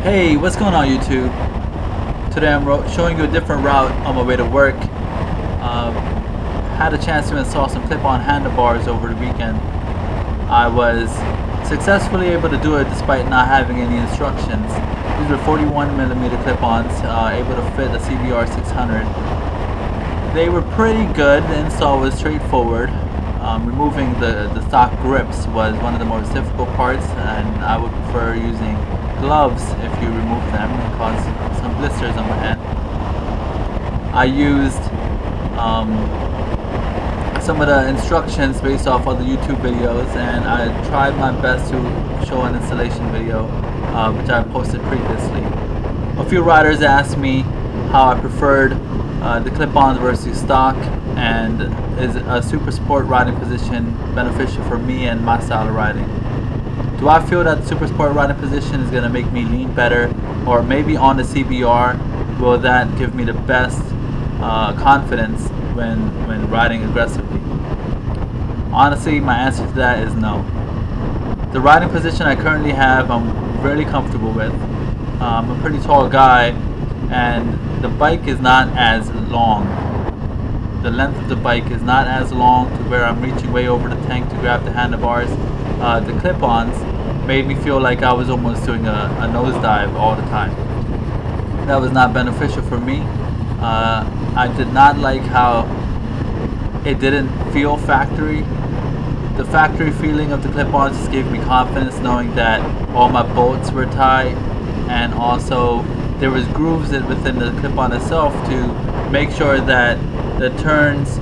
Hey, what's going on YouTube? Today I'm showing you a different route on my way to work. Had a chance to install some clip-on handlebars over the weekend. I was successfully able to do it despite not having any instructions. These were 41mm clip-ons, able to fit a CBR500. They were pretty good. The install was straightforward. Removing the stock grips was one of the most difficult parts, and I would prefer using gloves if you remove them and cause some blisters on my hand. I used some of the instructions based off of the YouTube videos, and I tried my best to show an installation video, which I posted previously. A few riders asked me how I preferred the clip-ons versus stock, and is a super sport riding position beneficial for me and my style of riding. Do I feel that the super sport riding position is going to make me lean better, or maybe on the CBR will that give me the best confidence when riding aggressively? Honestly, my answer to that is no. The riding position I currently have, I'm really comfortable with. I'm a pretty tall guy, and the bike is not as long. The length of the bike is not as long to where I'm reaching way over the tank to grab the handlebars. The clip-ons made me feel like I was almost doing a nosedive all the time. That was not beneficial for me. I did not like how it didn't feel factory. The factory feeling of the clip-ons just gave me confidence knowing that all my bolts were tight, and also there was grooves within the clip-on itself to make sure that the turns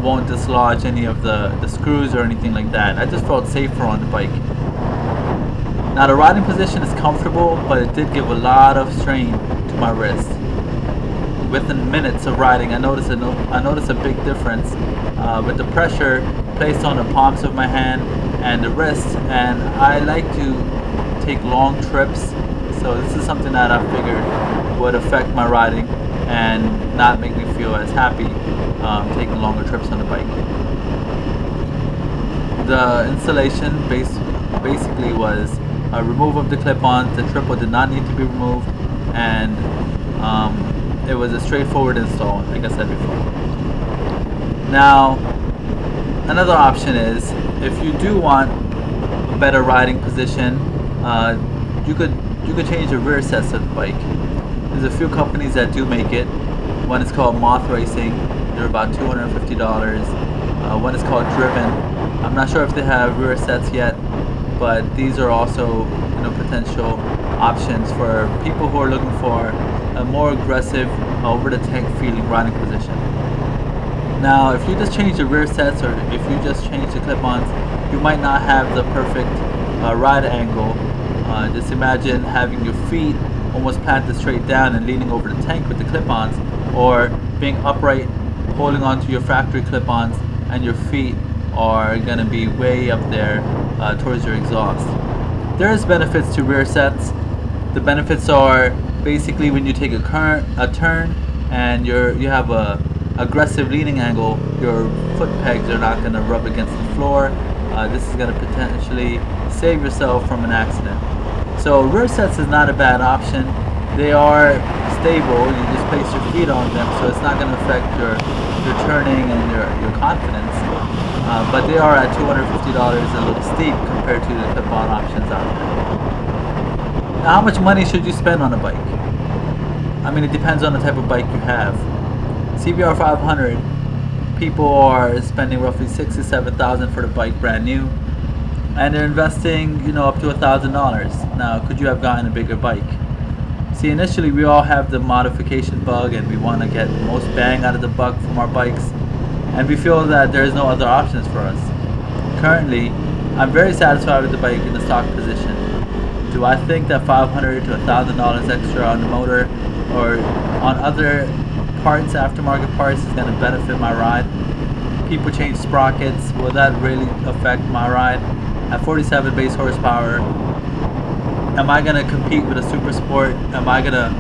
won't dislodge any of the screws or anything like that. I just felt safer on the bike. Now the riding position is comfortable, but it did give a lot of strain to my wrist. Within minutes of riding, I noticed a big difference with the pressure placed on the palms of my hand and the wrist. And I like to take long trips, so this is something that I figured would affect my riding and not make me feel as happy taking longer trips on the bike. The installation basically was a remove of the clip-ons. The triple did not need to be removed, and it was a straightforward install, like I said before. Now, another option is, if you do want a better riding position, you could change the rear sets of the bike. There's a few companies that do make it. One is called Moth Racing. They're about $250. One is called Driven. I'm not sure if they have rear sets yet, but these are also potential options for people who are looking for a more aggressive, over the tank feeling riding position. Now, if you just change the rear sets, or if you just change the clip-ons, you might not have the perfect ride angle. Just imagine having your feet almost planted straight down and leaning over the tank with the clip-ons, or being upright, holding onto your factory clip-ons, and your feet are going to be way up there towards your exhaust. There's benefits to rear sets. The benefits are basically when you take a turn and you have a aggressive leaning angle, your foot pegs are not going to rub against the floor. This is going to potentially save yourself from an accident. So rear sets is not a bad option. They are stable. You just place your feet on them, so it's not going to affect your turning and your confidence. But they are at $250, a little steep compared to the clip-on options out there. Now, how much money should you spend on a bike? I mean, it depends on the type of bike you have. CBR500, people are spending roughly $6,000 to $7,000 for the bike brand new, and they're investing up to $1,000. Now, could you have gotten a bigger bike? See, initially we all have the modification bug, and we want to get the most bang out of the buck from our bikes, and we feel that there is no other options for us. Currently, I'm very satisfied with the bike in the stock position. Do I think that $500 to $1,000 extra on the motor or on other parts, aftermarket parts, is going to benefit my ride? People change sprockets. Will that really affect my ride? At 47 base horsepower, am I going to compete with a super sport? Am I going to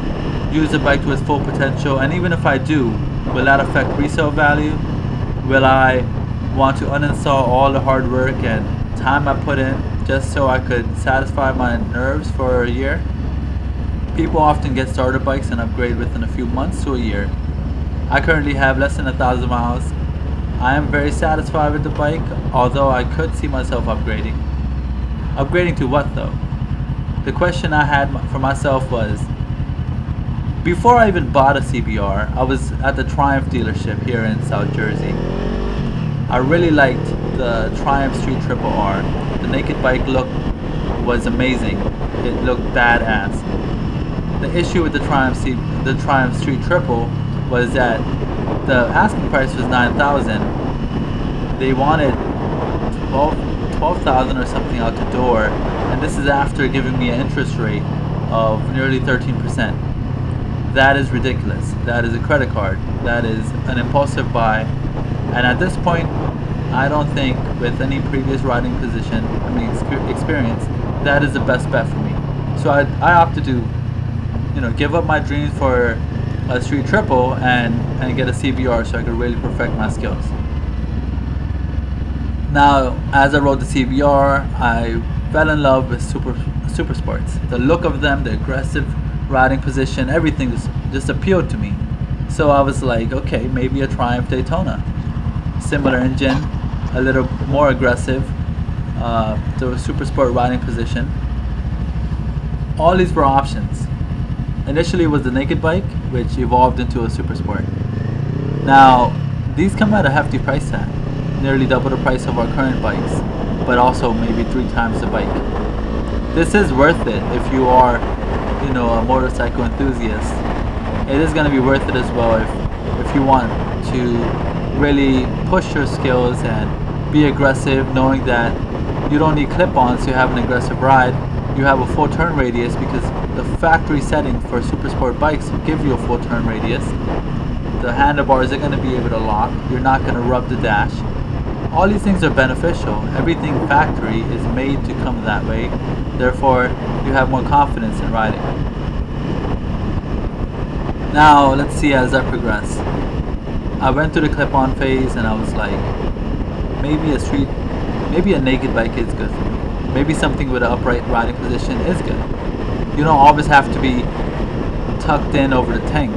use the bike to its full potential? And even if I do, will that affect resale value? Will I want to uninstall all the hard work and time I put in just so I could satisfy my nerves for a year? People often get starter bikes and upgrade within a few months to a year. I currently have less than 1,000 miles. I am very satisfied with the bike, although I could see myself upgrading. Upgrading to what though? The question I had for myself was, before I even bought a CBR, I was at the Triumph dealership here in South Jersey. I really liked the Triumph Street Triple R. The naked bike look was amazing. It looked badass. The issue with the Triumph Street Triple was that the asking price was $9,000. They wanted 12,000 or something out the door, and this is after giving me an interest rate of nearly 13%. That is ridiculous. That is a credit card. That is an impulsive buy. And at this point, I don't think with any previous riding experience, that is the best bet for me. So I opted to, give up my dreams for a street triple and get a CBR so I could really perfect my skills. Now, as I rode the CBR, I fell in love with super sports. The look of them, the aggressive riding position, everything just appealed to me. So I was like, okay, maybe a Triumph Daytona. Similar engine, a little more aggressive, the super sport riding position. All these were options. Initially it was the naked bike, which evolved into a super sport. Now, these come at a hefty price tag, nearly double the price of our current bikes, but also maybe 3 times the bike. This is worth it if you are, a motorcycle enthusiast. It is going to be worth it as well if you want to really push your skills and be aggressive, knowing that you don't need clip-ons to have an aggressive ride. You have a full turn radius because the factory setting for super sport bikes give you a full turn radius. The handlebars are going to be able to lock. You're not going to rub the dash. All these things are beneficial. Everything factory is made to come that way. Therefore, you have more confidence in riding. Now, let's see as I progress. I went through the clip-on phase and I was like, maybe a naked bike is good for me. Maybe something with an upright riding position is good. You don't always have to be tucked in over the tank.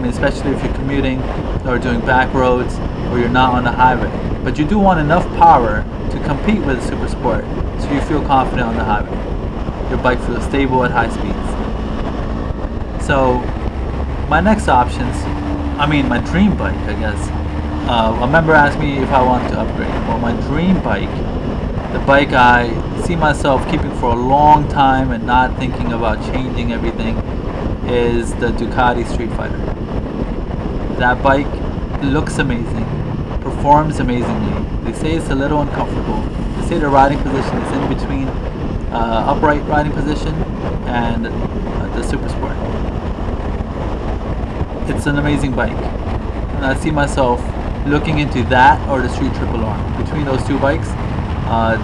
Especially if you're commuting or doing back roads or you're not on the highway. But you do want enough power to compete with a super sport so you feel confident on the highway. Your bike feels stable at high speeds. So my next options, my dream bike, I guess. A member asked me if I wanted to upgrade. Well, my dream bike, the bike I see myself keeping for a long time and not thinking about changing everything, is the Ducati Street Fighter. That bike looks amazing, performs amazingly. They say it's a little uncomfortable. They say the riding position is in between upright riding position and the super sport. It's an amazing bike, and I see myself looking into that or the Street Triple R. Between those two bikes,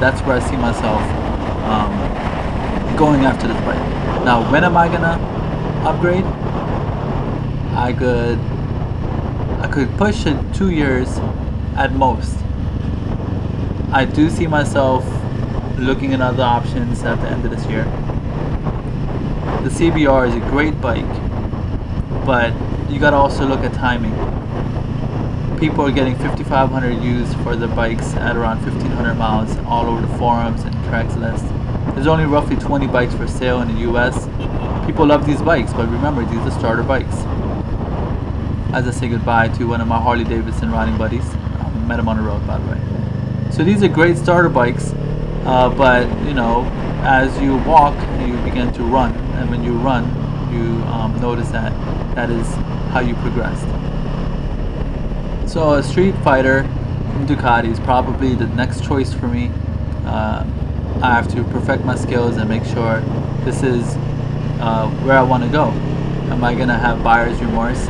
that's where I see myself going after this bike. Now, when am I gonna upgrade? I could push it 2 years at most. I do see myself looking at other options at the end of this year. The CBR is a great bike, but you gotta also look at timing. People are getting 5,500 used for the bikes at around 1,500 miles all over the forums and Craigslist. There's only roughly 20 bikes for sale in the US. People love these bikes, but remember, these are starter bikes. As I say goodbye to one of my Harley Davidson riding buddies. I met him on the road, by the way. So these are great starter bikes, but as you walk, you begin to run, and when you run, you notice that is how you progress. So a Street Fighter from Ducati is probably the next choice for me. I have to perfect my skills and make sure this is where I want to go. Am I gonna have buyer's remorse?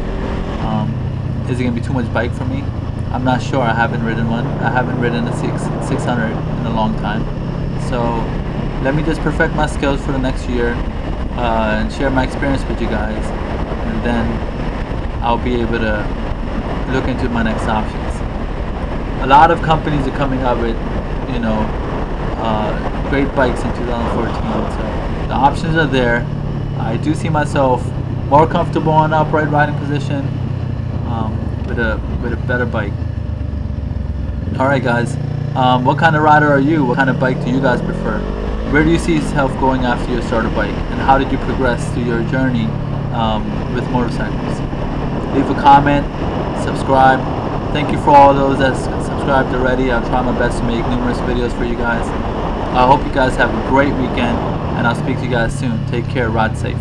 Is it gonna be too much bike for me? I'm not sure. I haven't ridden one. I haven't ridden a 600 in a long time. So let me just perfect my skills for the next year and share my experience with you guys, and then I'll be able to look into my next options. A lot of companies are coming up with great bikes in 2014, so the options are there. I do see myself more comfortable in upright riding position with a better bike. Alright guys, what kind of rider are you? What kind of bike do you guys prefer? Where do you see yourself going after your starter bike? And how did you progress through your journey with motorcycles? Leave a comment, subscribe. Thank you for all those that subscribed already. I'll try my best to make numerous videos for you guys. I hope you guys have a great weekend, and I'll speak to you guys soon. Take care, ride safe.